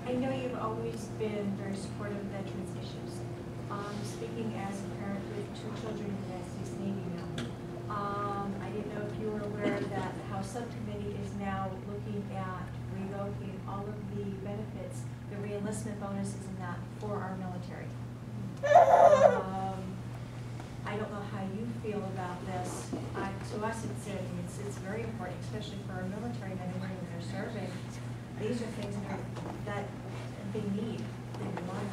I know you've always been very supportive of veterans issues. Speaking as a parent with 2 children in the United States Navy now, I didn't know if you were aware that the House Subcommittee is now looking at revoking all of the benefits, the reenlistment bonuses and that for our military. I don't know how you feel about this. To us, it's very important, especially for our military men and women that are serving. These are things that they need. They want.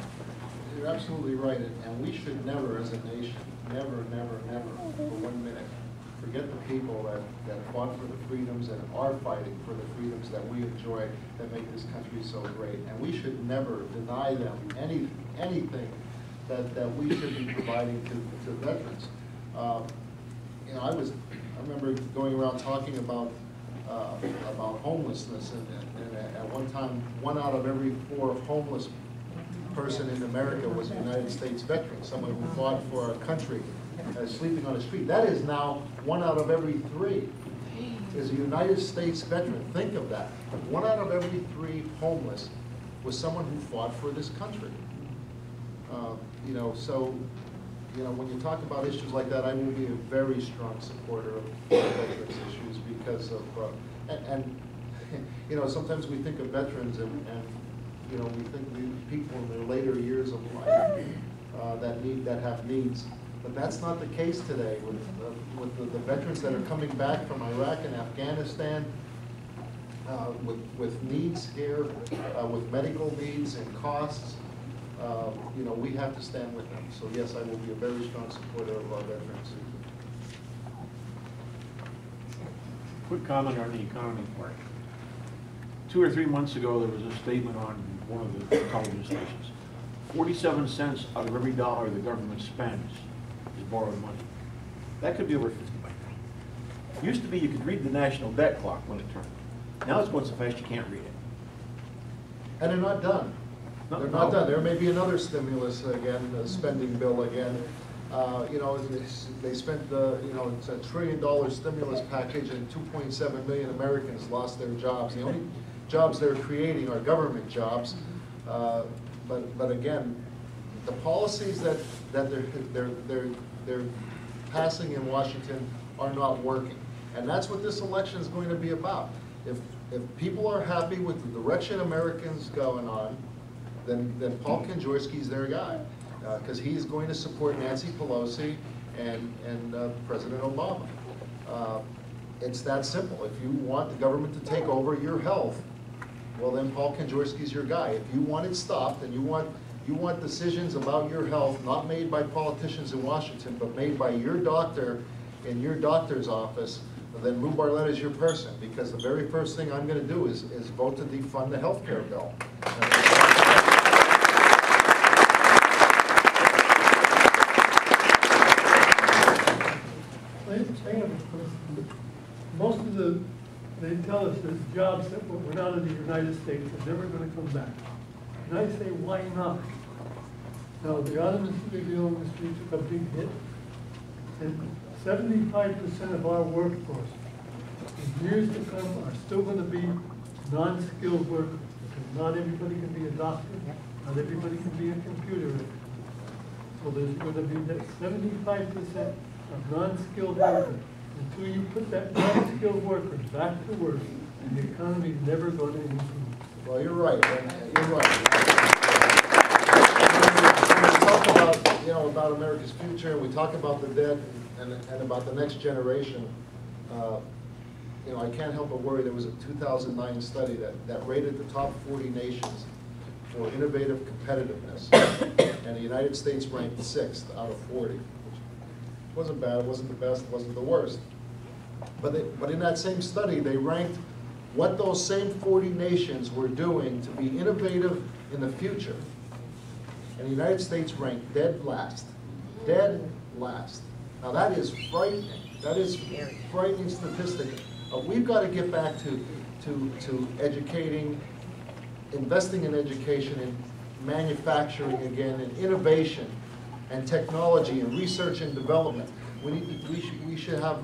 You're absolutely right, and we should never, as a nation, never, for 1 minute, forget the people that fought for the freedoms and are fighting for the freedoms that we enjoy that make this country so great. And we should never deny them anything that we should be providing to veterans. You know, I remember going around talking about homelessness, and at one time, 1 out of every 4 homeless person in America was a United States veteran, someone who fought for our country, sleeping on the street. That is now 1 out of every 3 is a United States veteran. Think of that. 1 out of every 3 homeless was someone who fought for this country. You know, so, you know, when you talk about issues like that, I will be a very strong supporter of veterans issues because of, and you know, sometimes we think of veterans and you know, we think people in their later years of life that have needs, but that's not the case today with the veterans that are coming back from Iraq and Afghanistan with needs here, with medical needs and costs. You know, we have to stand with them. So yes, I will be a very strong supporter of our veterans. Quick comment on the economy part. 2 or 3 months ago, there was a statement on one of the television stations. 47 cents out of every dollar the government spends is borrowed money. That could be over 50 by now. It used to be you could read the national debt clock when it turned. Now it's going so fast you can't read it. And they're not done. They're not done. There may be another stimulus again, a spending bill again. You know, they spent you know, it's $1 trillion stimulus package, and 2.7 million Americans lost their jobs. The only jobs they're creating are government jobs. But again, the policies that they're passing in Washington are not working, and that's what this election is going to be about. If people are happy with the direction Americans going on, then Paul Konjorsky's their guy, because he's going to support Nancy Pelosi and President Obama. It's that simple. If you want the government to take over your health, well then Paul Konjorsky's your guy. If you want it stopped and you want decisions about your health not made by politicians in Washington, but made by your doctor in your doctor's office, then Lou Barletta is your person, because the very first thing I'm going to do is vote to defund the health care bill. Most of they tell us there's jobs that went out of the United States are never going to come back. And I say, why not? Now, the automobile industry took a big hit, and 75% of our workforce in years to come are still going to be non-skilled workers. Because not everybody can be a doctor, not everybody can be a computer. So there's going to be that 75% of non-skilled workers. Until you put that non-skilled worker back to work, the economy is never going to improve. Well, you're right. You're right. When we talk about, you know, about America's future, and we talk about the debt and about the next generation, you know, I can't help but worry. There was a 2009 study that rated the top 40 nations for innovative competitiveness, and the United States ranked 6th out of 40. It wasn't bad, it wasn't the best, it wasn't the worst. But in that same study, they ranked what those same 40 nations were doing to be innovative in the future. And the United States ranked dead last. Dead last. Now that is frightening. That is frightening statistic. We've got to get back to educating, investing in education, and manufacturing again, and innovation, and technology, and research and development. We should have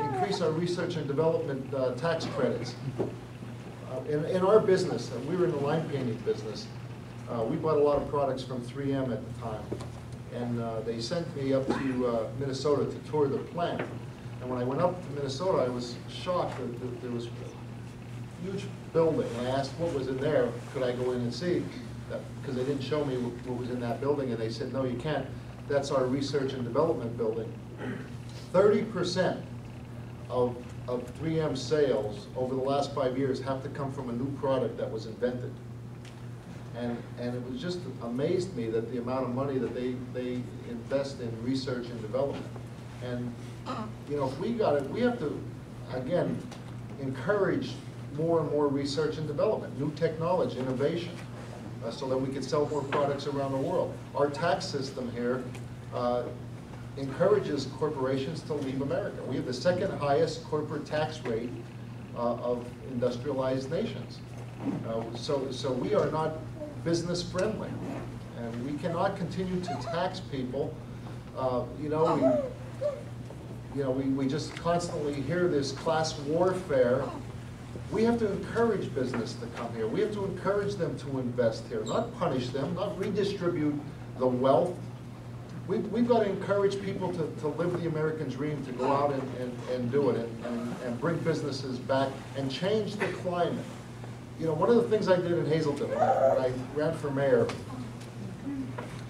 increase our research and development tax credits. in our business, and we were in the line painting business, we bought a lot of products from 3M at the time. And they sent me up to Minnesota to tour the plant. And when I went up to Minnesota, I was shocked that there was a huge building. And I asked what was in there, could I go in and see? Because they didn't show me what was in that building, and they said, no, you can't. That's our research and development building. 30% of 3M sales over the last 5 years have to come from a new product that was invented. And it was just amazed me that the amount of money that they invest in research and development. And you know, we have to, again, encourage more and more research and development, new technology, innovation, so that we can sell more products around the world. Our tax system here encourages corporations to leave America. We have the second highest corporate tax rate of industrialized nations. So we are not business friendly, and we cannot continue to tax people. We just constantly hear this class warfare. We have to encourage business to come here. We have to encourage them to invest here, not punish them, not redistribute the wealth. We've got to encourage people to live the American dream, to go out and do it, and bring businesses back and change the climate. You know, one of the things I did in Hazleton when I ran for mayor,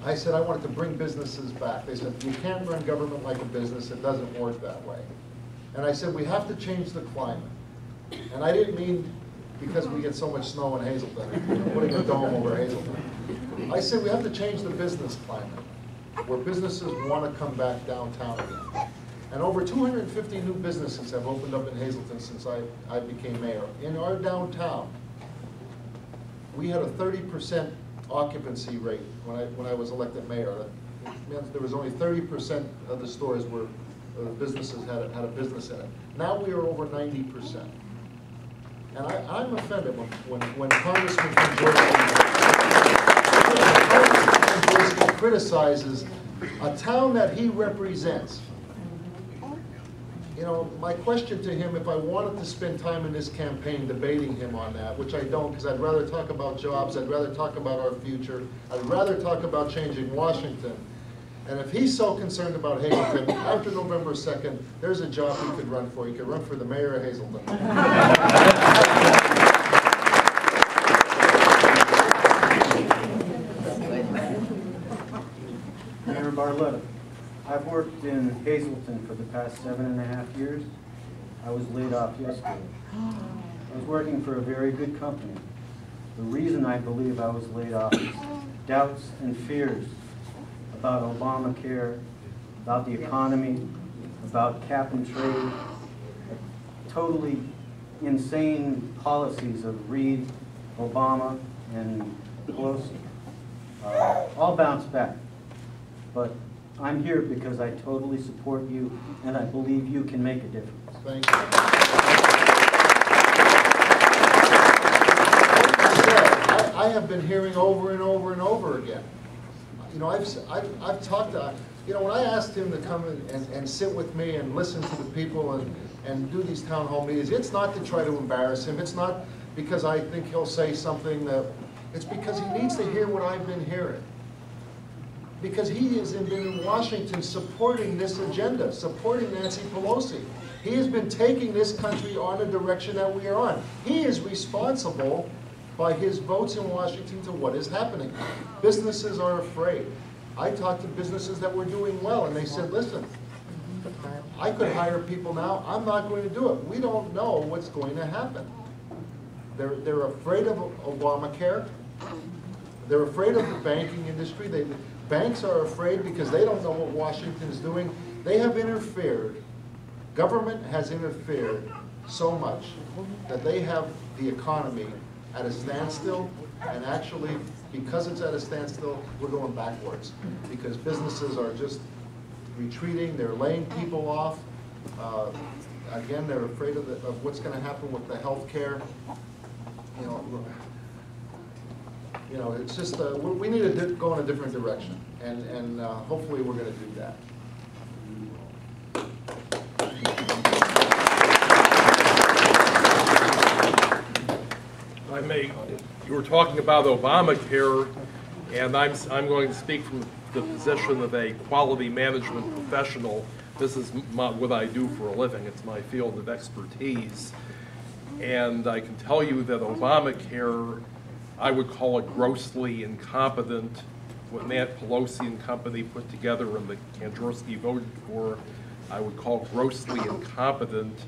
I said I wanted to bring businesses back. They said, you can't run government like a business, it doesn't work that way. And I said, we have to change the climate. And I didn't mean because we get so much snow in Hazleton, putting a dome over Hazleton. I said we have to change the business climate, where businesses want to come back downtown again. And over 250 new businesses have opened up in Hazleton since I became mayor. In our downtown, we had a 30% occupancy rate when I was elected mayor. That meant there was only 30% of the stores where businesses had a business in it. Now we are over 90%. And I'm offended when Congressman Joyce criticizes a town that he represents. You know, my question to him, if I wanted to spend time in this campaign debating him on that, which I don't, because I'd rather talk about jobs, I'd rather talk about our future, I'd rather talk about changing Washington. And if he's so concerned about Hazleton, after November 2nd, there's a job he could run for. He could run for the mayor of Hazleton. Mayor Barletta, I've worked in Hazleton for the past 7.5 years. I was laid off yesterday. I was working for a very good company. The reason I believe I was laid off is doubts and fears about Obamacare, about the economy, about cap and trade, totally insane policies of Reid, Obama, and Pelosi. All bounced back. But I'm here because I totally support you, and I believe you can make a difference. Thank you. I have been hearing over and over and over again. You know, I've talked to, you know, when I asked him to come and sit with me and listen to the people and do these town hall meetings, it's not to try to embarrass him. It's not because I think he'll say something that, it's because he needs to hear what I've been hearing. Because he has been in Washington supporting this agenda, supporting Nancy Pelosi. He has been taking this country on the direction that we are on. He is responsible by his votes in Washington to what is happening. Businesses are afraid. I talked to businesses that were doing well, and they said, listen, I could hire people now. I'm not going to do it. We don't know what's going to happen. They're afraid of Obamacare. They're afraid of the banking industry. Banks are afraid because they don't know what Washington is doing. They have interfered. Government has interfered so much that they have the economy at a standstill, and actually, because it's at a standstill, we're going backwards. Because businesses are just retreating, they're laying people off. Again, they're afraid of what's going to happen with the health care. You know, it's just, we need to go in a different direction, and hopefully we're going to do that. I may, you were talking about Obamacare, and I'm going to speak from the position of a quality management professional. This is what I do for a living. It's my field of expertise. And I can tell you that Obamacare, I would call it grossly incompetent. What Matt Pelosi and company put together and the Kanjorski voted for, I would call grossly incompetent.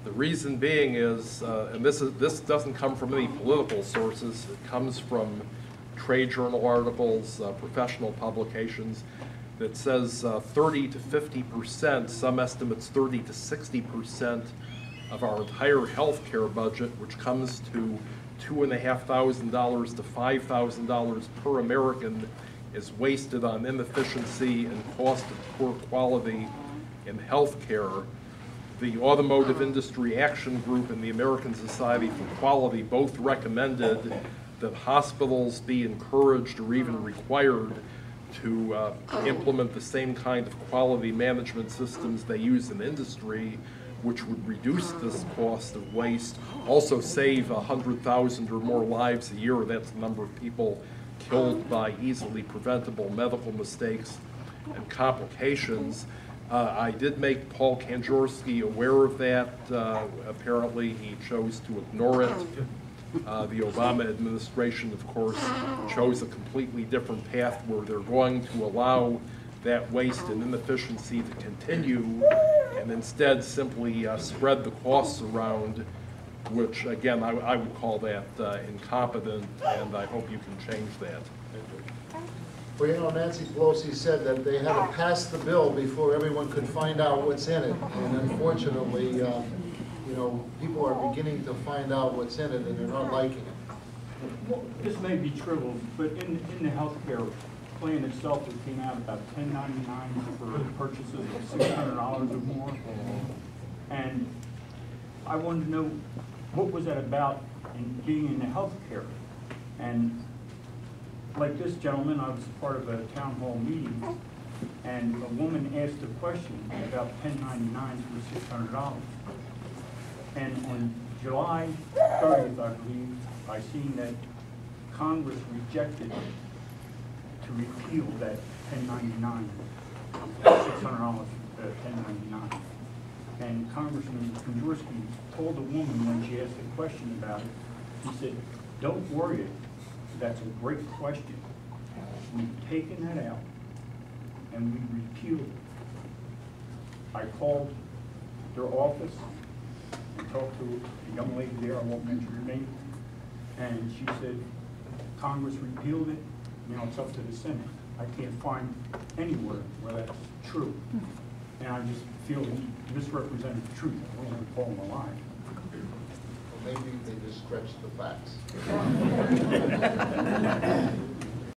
The reason being is, and this doesn't come from any political sources, it comes from trade journal articles, professional publications, that says 30 to 50%, some estimates 30 to 60% of our entire health care budget, which comes to $2,500 to $5,000 per American, is wasted on inefficiency and cost of poor quality in health care. The Automotive Industry Action Group and the American Society for Quality both recommended that hospitals be encouraged or even required to implement the same kind of quality management systems they use in industry, which would reduce this cost of waste, also save 100,000 or more lives a year. That's the number of people killed by easily preventable medical mistakes and complications. I did make Paul Kanjorski aware of that. Apparently he chose to ignore it. The Obama administration, of course, chose a completely different path where they're going to allow that waste and inefficiency to continue and instead simply spread the costs around, which again I would call that incompetent, and I hope you can change that. Well, you know, Nancy Pelosi said that they had to pass the bill before everyone could find out what's in it. And unfortunately, you know, people are beginning to find out what's in it and they're not liking it. Well, this may be trivial, but in the healthcare plan itself, it came out about $10.99 for purchases of $600 or more. And I wanted to know, what was that about in being in the healthcare? And like this gentleman, I was part of a town hall meeting, and a woman asked a question about 1099s for $600. And on July 30th, I believe, I seen that Congress rejected to repeal that 1099, $600 for 1099. And Congressman Kanjorski told the woman when she asked a question about it, he said, "Don't worry, that's a great question. We've taken that out and we repealed it." I called their office and talked to a young lady there, I won't mention her name, and she said, Congress repealed it, now it's up to the Senate. I can't find anywhere where that's true. And I just feel he misrepresented the truth. I wasn't going to call him a lie. Maybe they just stretched the facts.